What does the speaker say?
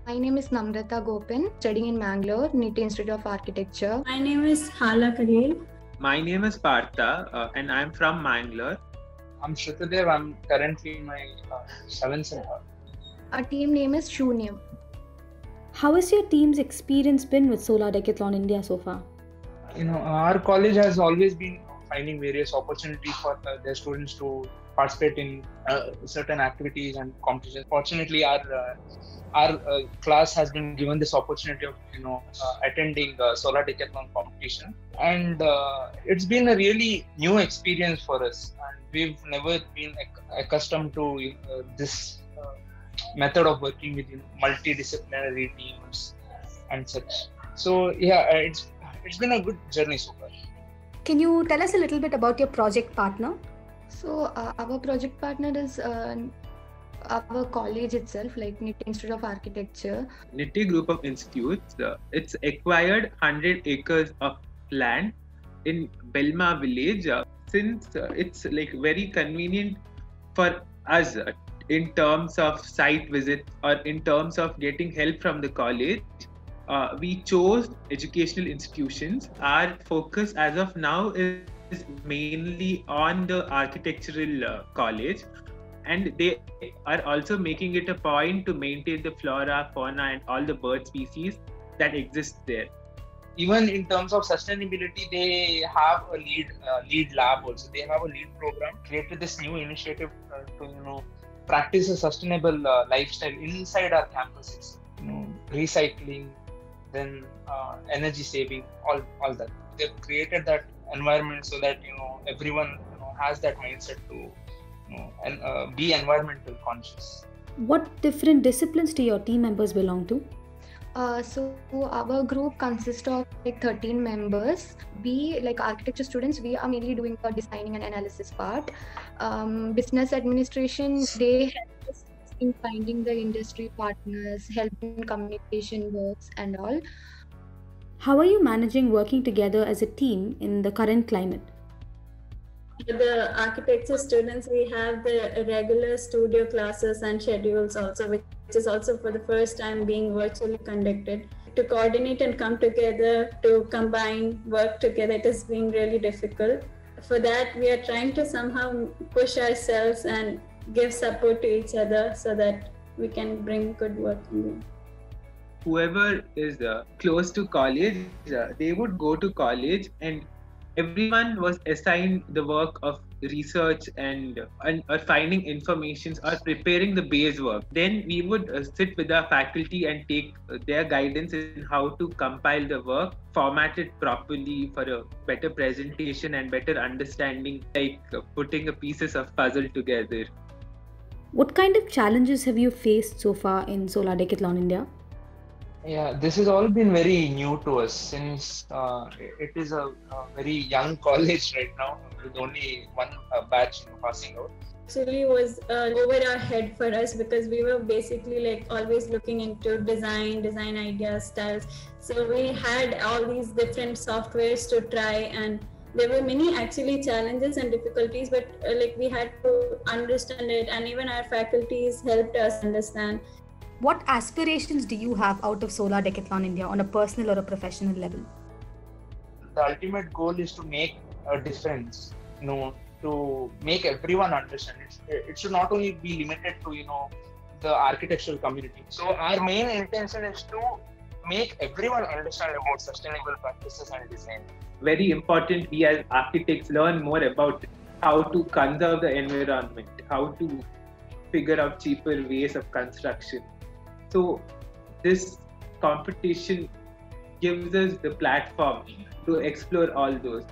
My name is Namrata Gopin, studying in Mangalore, NITI Institute of Architecture. My name is Hala Khalil. My name is Partha and I'm from Mangalore. I'm Shrutadev. I'm currently in my 7th semester. Our team name is Shunyam. How has your team's experience been with Solar Decathlon India so far? Our college has always been finding various opportunities for their students to participate in certain activities and competitions. Fortunately, our class has been given this opportunity of attending Solar Decathlon competition, and it's been a really new experience for us. And we've never been accustomed to this method of working with multidisciplinary teams and such. So it's been a good journey so far. Can you tell us a little bit about your project partner? So our project partner is our college itself, like NITI Institute of Architecture. NITI Group of Institutes, it's acquired 100 acres of land in Belma village. Since it's like very convenient for us in terms of site visits or in terms of getting help from the college, we chose educational institutions. Our focus as of now is mainly on the architectural college, and they are also making it a point to maintain the flora, fauna and all the bird species that exist there. Even in terms of sustainability, they have a lead lab also. They have a lead program, created this new initiative to practice a sustainable lifestyle inside our campuses. Recycling, then energy saving, all that. They've created that environment so that everyone has that mindset to and be environmental conscious. What different disciplines do your team members belong to? So our group consists of like 13 members. We, like architecture students, we are mainly doing the designing and analysis part. Business administration, they help us in finding the industry partners, help in communication works and all. How are you managing working together as a team in the current climate? For the architecture students, we have the regular studio classes and schedules also, which is also for the first time being virtually conducted. To coordinate and come together, to combine, work together, it is being really difficult. For that, we are trying to somehow push ourselves and give support to each other so that we can bring good work in. Whoever is close to college, they would go to college, and everyone was assigned the work of research and or finding information or preparing the base work. Then we would sit with our faculty and take their guidance in how to compile the work, format it properly for a better presentation and better understanding, like putting pieces of puzzle together. What kind of challenges have you faced so far in Solar Decathlon India? Yeah, this has all been very new to us since it is a very young college right now with only one batch passing out. Actually was over our head for us because we were basically like always looking into design ideas, styles. So we had all these different softwares to try, and there were many actually challenges and difficulties, but we had to understand it, and even our faculties helped us understand. What aspirations do you have out of Solar Decathlon India on a personal or a professional level? The ultimate goal is to make a difference, to make everyone understand. It should not only be limited to, the architectural community. So our main intention is to make everyone understand about sustainable practices and design. Very important, we as architects learn more about how to conserve the environment, how to figure out cheaper ways of construction. So this competition gives us the platform to explore all those.